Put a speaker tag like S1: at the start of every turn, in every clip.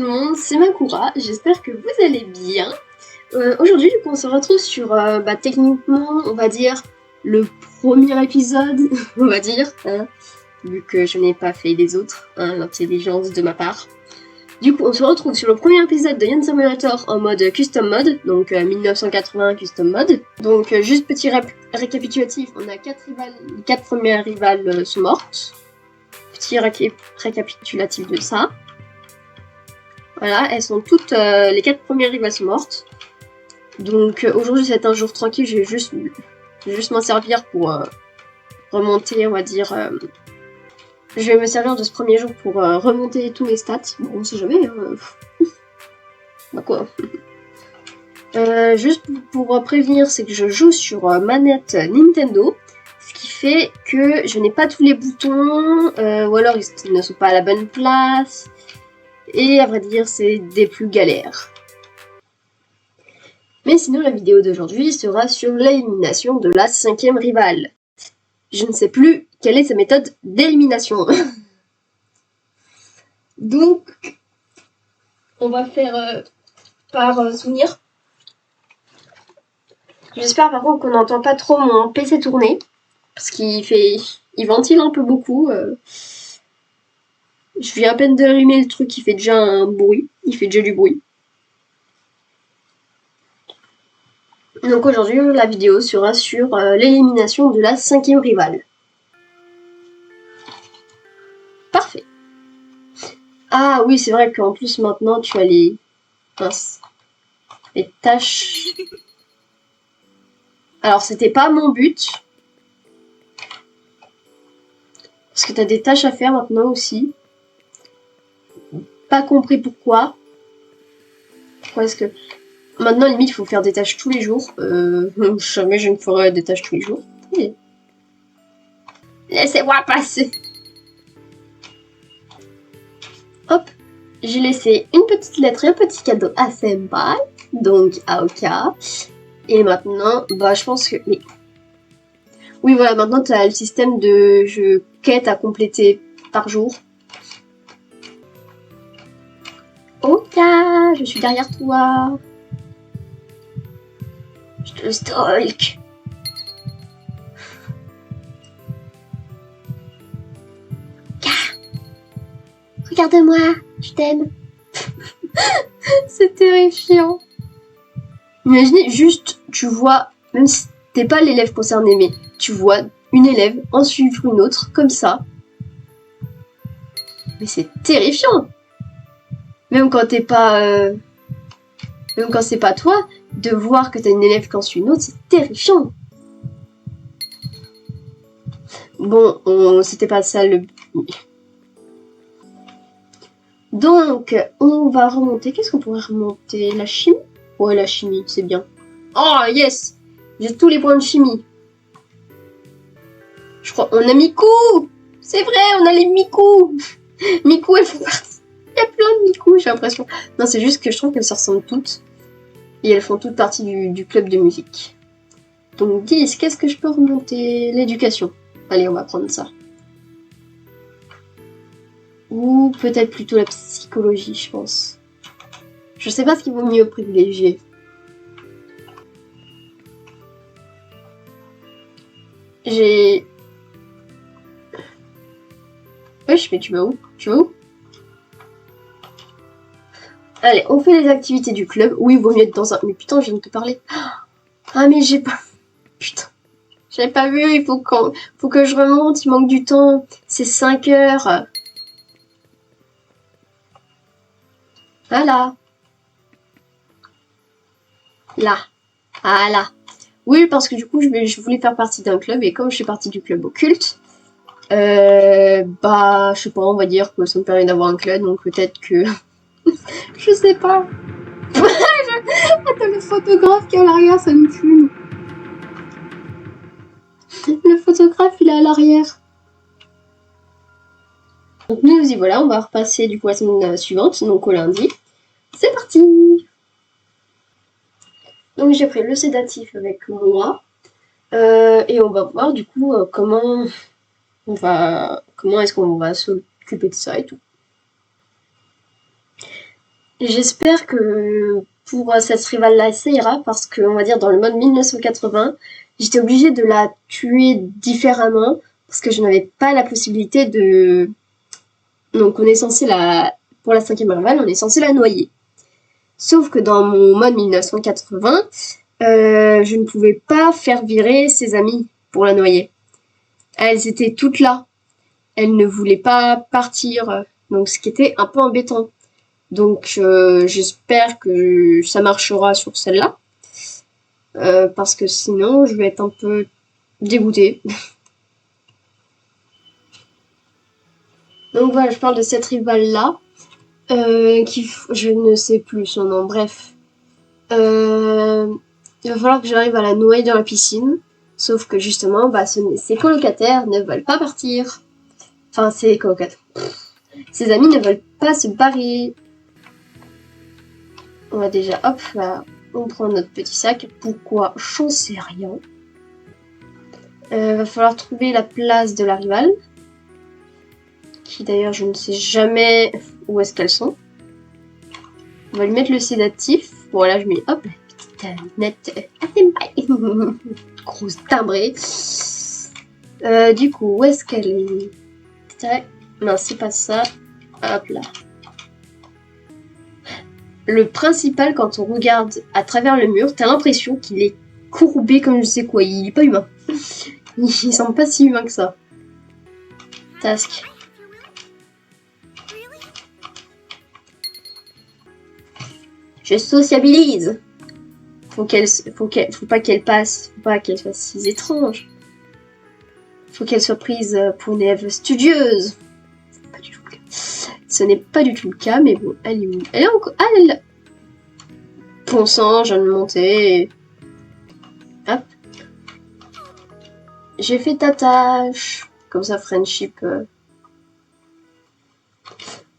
S1: le monde, c'est Makura, j'espère que vous allez bien. Aujourd'hui, du coup, on se retrouve sur, techniquement, on va dire, le premier épisode, on va dire, hein, vu que je n'ai pas fait les autres, hein, l'intelligence de ma part. Du coup, on se retrouve sur le premier épisode de Yacht Simulator en mode custom mode, donc 1980 custom mode. Donc, juste petit récapitulatif, on a 4 rivales, les 4 premières rivales sont mortes. Petit récapitulatif de ça. Voilà, elles sont toutes, les 4 premières rivales sont mortes. Donc aujourd'hui c'est un jour tranquille, je vais juste m'en servir pour remonter, on va dire. Je vais me servir de ce premier jour pour remonter tous mes stats. Bon, on sait jamais. Bah quoi. Juste pour prévenir, c'est que je joue sur manette Nintendo, ce qui fait que je n'ai pas tous les boutons, ou alors ils ne sont pas à la bonne place. Et à vrai dire, c'est des plus galères. Mais sinon, la vidéo d'aujourd'hui sera sur l'élimination de la 5e rivale. Je ne sais plus quelle est sa méthode d'élimination. Donc, on va faire par souvenir. J'espère par contre qu'on n'entend pas trop mon PC tourner, parce il ventile un peu beaucoup. Je viens à peine d'allumer le truc, il fait déjà un bruit, il fait déjà du bruit. Donc aujourd'hui, la vidéo sera sur l'élimination de la 5e rivale. Parfait. Ah oui, c'est vrai qu'en plus maintenant tu as les tâches. Alors c'était pas mon but. Parce que t'as des tâches à faire maintenant aussi. Pas compris pourquoi. Pourquoi est-ce que... Maintenant limite il faut faire des tâches tous les jours. Jamais je ne ferai des tâches tous les jours. Oui. Laissez-moi passer. Hop. J'ai laissé une petite lettre et un petit cadeau à Senpai. Donc Aoka. Et maintenant, je pense que... Oui, voilà, maintenant tu as le système de quête à compléter par jour. Oka, je suis derrière toi. Je te stalk. Regarde-moi, je t'aime. C'est terrifiant. Imaginez juste, tu vois, même si t'es pas l'élève concerné, mais tu vois une élève en suivre une autre, comme ça. Mais c'est terrifiant. Même quand t'es pas... Même quand c'est pas toi, de voir que t'as une élève qui en suit une autre, c'est terrifiant. Bon, c'était pas ça le... Donc, on va remonter. Qu'est-ce qu'on pourrait remonter? La chimie? Ouais, la chimie, c'est bien. Oh, yes! J'ai tous les points de chimie. Je crois... On a Miku! C'est vrai, on a les Miku! Miku, elles font partie... Il y a plein de Miku, j'ai l'impression. Non, c'est juste que je trouve qu'elles se ressemblent toutes. Et elles font toutes partie du club de musique. Donc 10, qu'est-ce que je peux remonter? L'éducation. Allez, on va prendre ça. Ou peut-être plutôt la psychologie, je pense. Je sais pas ce qu'il vaut mieux privilégier. J'ai... Wesh, mais tu vas où? Tu vas où? Allez, on fait les activités du club. Oui, il vaut mieux être dans un... Mais putain, je viens de te parler. Ah, mais j'ai pas... Putain. J'avais pas vu, il faut que je remonte, il manque du temps. C'est 5 heures. Voilà. Là. Voilà. Oui, parce que du coup, je voulais faire partie d'un club, et comme je suis partie du club occulte, je sais pas, on va dire que ça me permet d'avoir un club, donc peut-être que... je sais pas. Attends, le photographe qui est à l'arrière, ça me fume. Le photographe, il est à l'arrière. Donc nous y voilà, on va repasser du coup la semaine suivante, donc au lundi. C'est parti! Donc j'ai pris le sédatif avec moi. Et on va voir du coup comment est-ce qu'on va s'occuper de ça et tout. J'espère que pour cette rivale-là, ça ira parce que, on va dire, dans le mode 1980, j'étais obligée de la tuer différemment parce que je n'avais pas la possibilité de... Donc on est censé la... Pour la 5e rivale, on est censé la noyer. Sauf que dans mon mode 1980, je ne pouvais pas faire virer ses amis pour la noyer. Elles étaient toutes là. Elles ne voulaient pas partir. Donc ce qui était un peu embêtant. Donc j'espère que ça marchera sur celle-là. Parce que sinon je vais être un peu dégoûtée. Donc voilà, je parle de cette rivale-là. Je ne sais plus son nom, bref. Il va falloir que j'arrive à la noyer dans la piscine. Sauf que justement, ses colocataires ne veulent pas partir. Enfin, ses colocataires. Ses amis ne veulent pas se barrer. On va déjà, hop, là, on prend notre petit sac. Pourquoi? J'en sais rien. Va falloir trouver la place de la rivale. Qui d'ailleurs, je ne sais jamais où est-ce qu'elles sont. On va lui mettre le sédatif. Voilà, je mets, hop, la petite nette. Grosse timbrée. Du coup, où est-ce qu'elle est? Non, c'est pas ça. Hop là. Le principal, quand on regarde à travers le mur, t'as l'impression qu'il est courbé comme je sais quoi. Il est pas humain. Il semble pas si humain que ça. Task. Je sociabilise. Faut pas qu'elle fasse si étrange. Faut qu'elle soit prise pour une élève studieuse. Pas du tout le cas. Ce n'est pas du tout le cas, mais bon, elle est où? Elle est encore. Ah, elle. Bon sang, je viens de monter. Hop. J'ai fait ta tâche. Comme ça, friendship.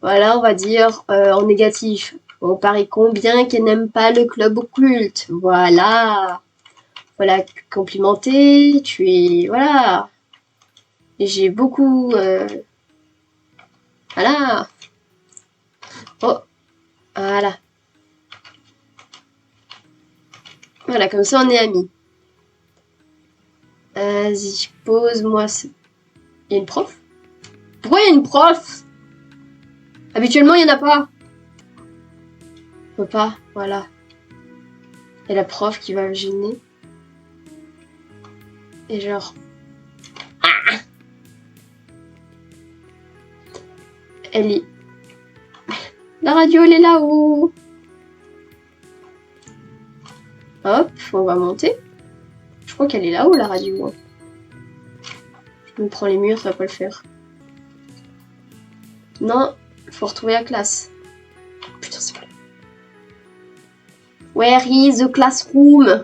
S1: Voilà, on va dire en négatif. On parie combien qu'elle n'aime pas le club occulte. Voilà. Voilà, complimenté. Tu es. Voilà. Et j'ai beaucoup. Voilà. Oh. Voilà. Voilà, comme ça on est amis. Vas-y, pose-moi. Il y a une prof? Pourquoi il y a une prof? Habituellement, il n'y en a pas. On peut pas, voilà. Il y a la prof qui va me gêner. Et genre... Ah, elle est... La radio, elle est là-haut. Hop, on va monter. Je crois qu'elle est là-haut, la radio. Je me prends les murs, ça va pas le faire. Non, faut retrouver la classe. Putain, c'est pas là. Where is the classroom?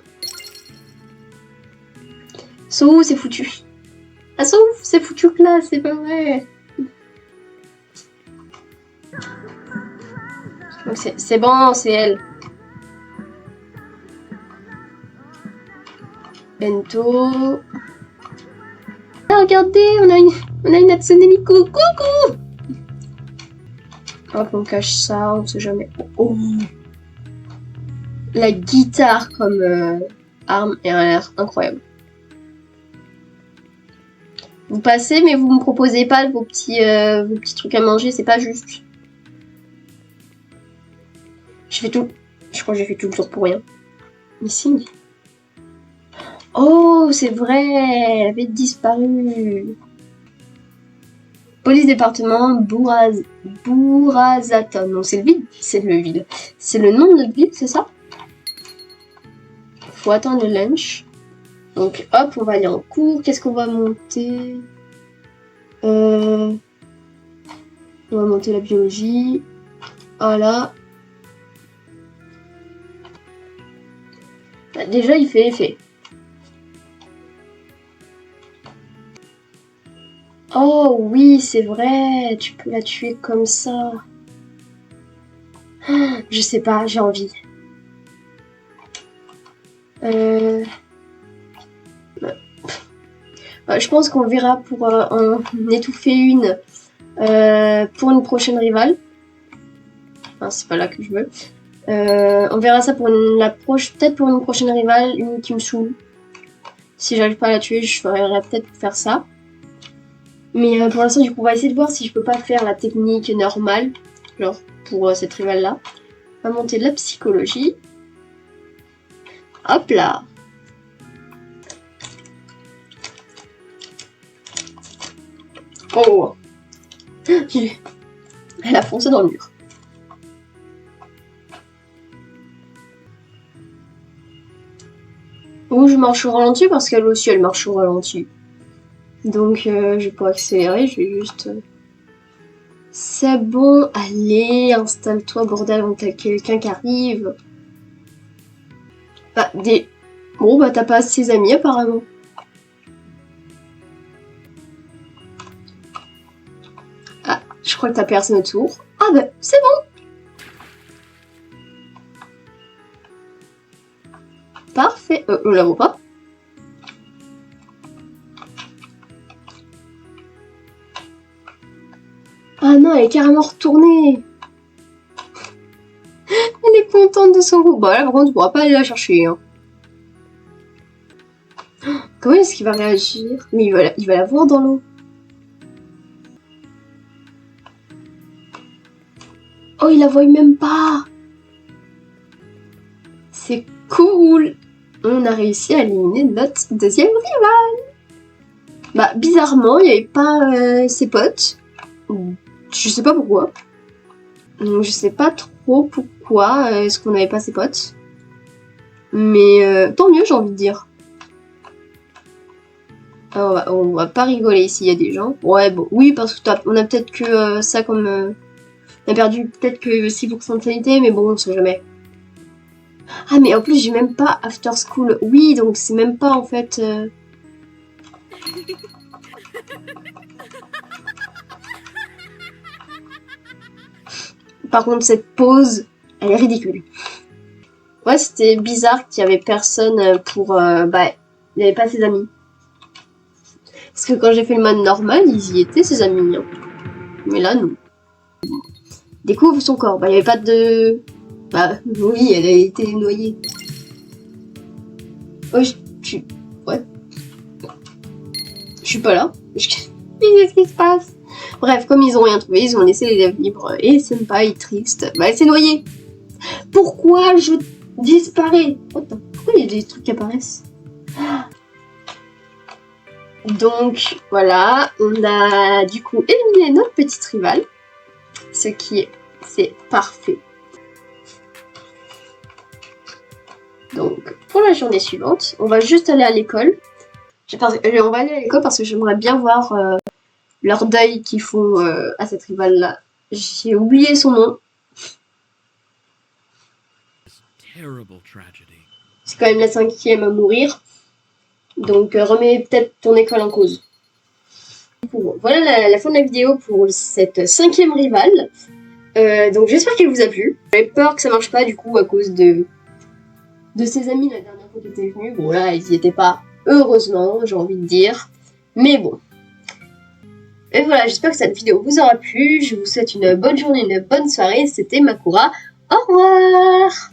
S1: So, c'est foutu. Ah, so, c'est foutu classe, c'est pas vrai. Donc c'est bon, c'est elle. Bento. Ah, regardez, on a une Hatsune Miku. Coucou! Hop, on cache ça, on sait jamais. Oh. La guitare comme arme a l'air incroyable. Vous passez, mais vous me proposez pas vos petits trucs à manger, c'est pas juste. Je crois que j'ai fait tout le tour pour rien. Missing. Oh, c'est vrai, elle avait disparu. Police département Bourazaton. Non, c'est le vide. C'est le vide. C'est le nom de notre ville, c'est ça? Faut attendre le lunch. Donc hop, on va aller en cours. Qu'est-ce qu'on va monter? On va monter la biologie. Voilà. Bah, déjà, il fait effet. Oh oui, c'est vrai. Tu peux la tuer comme ça. Je sais pas, j'ai envie. Je pense qu'on verra pour en étouffer une pour une prochaine rivale. Enfin, c'est pas là que je veux. On verra ça pour peut-être pour une prochaine rivale, une qui me saoule. Si j'arrive pas à la tuer, je ferai peut-être faire ça. Mais pour l'instant, du coup, on va essayer de voir si je peux pas faire la technique normale, genre pour cette rivale-là. On va monter de la psychologie. Hop là. Oh. Elle a foncé dans le mur. Ou je marche au ralenti parce qu'elle aussi elle marche au ralenti. Donc je vais pas accélérer, je vais juste... C'est bon, allez, installe-toi bordel avant qu'il y ait quelqu'un qui arrive. Bah Bon bah t'as pas assez amis apparemment. Ah, je crois que t'as personne autour. Ah bah c'est bon. Parfait. On la voit pas. Ah non, elle est carrément retournée. Elle est contente de son groupe. Bah là par contre tu pourras pas aller la chercher. Hein. Comment est-ce qu'il va réagir? Mais il va la voir dans l'eau. Oh, il la voit même pas. C'est cool. On a réussi à éliminer notre deuxième rival. Bah, bizarrement, il n'y avait pas ses potes. Je sais pas pourquoi. Donc, je sais pas trop pourquoi est-ce qu'on n'avait pas ses potes. Mais tant mieux, j'ai envie de dire. Alors, on va pas rigoler s'il y a des gens. Ouais, bon, oui, parce que on a peut-être que ça comme... on a perdu peut-être que 6% de sanité, mais bon, on sait jamais. Ah, mais en plus, j'ai même pas After School. Oui, donc c'est même pas en fait... Par contre, cette pause, elle est ridicule. Ouais, c'était bizarre qu'il y avait personne pour... bah, il n'y avait pas ses amis. Parce que quand j'ai fait le mode normal, ils y étaient, ses amis. Hein. Mais là, non. Découvre son corps. Bah, il n'y avait pas de... Bah, oui, elle a été noyée. Oh, ouais. Je suis pas là. Qu'est-ce qui se passe? Bref, comme ils ont rien trouvé, ils ont laissé l'élève libre. Et Senpai est triste. Bah, elle s'est noyée. Pourquoi je disparais? Attends, pourquoi il y a des trucs qui apparaissent? Donc, voilà. On a, du coup, éliminé notre petite rivale. Ce qui est... C'est parfait. Donc, pour la journée suivante, on va juste aller à l'école. On va aller à l'école parce que j'aimerais bien voir leur deuil qu'ils font à cette rivale-là. J'ai oublié son nom. C'est quand même la 5e à mourir. Donc, remets peut-être ton école en cause. Voilà la fin de la vidéo pour cette 5e rivale. Donc, j'espère qu'elle vous a plu. J'avais peur que ça marche pas du coup à cause de ses amis la dernière fois qu'ils étaient venus. Bon, là, ils y étaient pas. Heureusement, j'ai envie de dire. Mais bon. Et voilà, j'espère que cette vidéo vous aura plu. Je vous souhaite une bonne journée, une bonne soirée. C'était Makura. Au revoir!